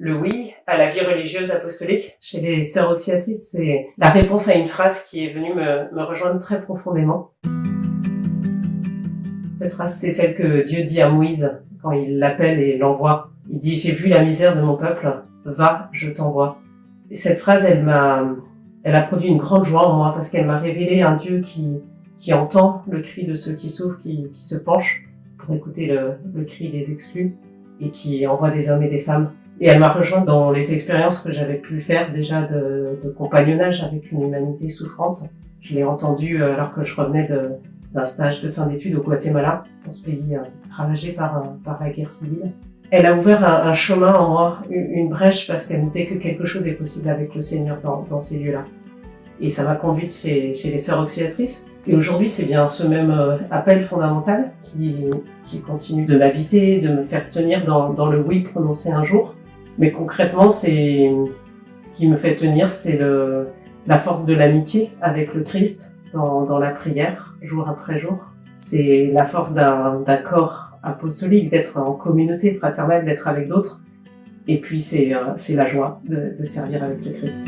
Le oui à la vie religieuse apostolique chez les sœurs auxiliatrices, c'est la réponse à une phrase qui est venue me rejoindre très profondément. Cette phrase, c'est celle que Dieu dit à Moïse quand il l'appelle et l'envoie. Il dit « J'ai vu la misère de mon peuple, va, je t'envoie ». Et cette phrase, elle a produit une grande joie en moi parce qu'elle m'a révélé un Dieu qui entend le cri de ceux qui souffrent, qui se penche pour écouter le cri des exclus et qui envoie des hommes et des femmes. Et elle m'a rejoint dans les expériences que j'avais pu faire déjà de compagnonnage avec une humanité souffrante. Je l'ai entendue alors que je revenais d'un stage de fin d'études au Guatemala, dans ce pays ravagé par la guerre civile. Elle a ouvert un chemin en moi, une brèche, parce qu'elle me disait que quelque chose est possible avec le Seigneur dans ces lieux-là. Et ça m'a conduite chez les sœurs auxiliatrices. Et aujourd'hui, c'est bien ce même appel fondamental qui continue de m'habiter, de me faire tenir dans le oui prononcé un jour. Mais concrètement, ce qui me fait tenir, c'est la force de l'amitié avec le Christ dans la prière, jour après jour. C'est la force d'un corps apostolique, d'être en communauté fraternelle, d'être avec d'autres. Et puis c'est la joie de servir avec le Christ.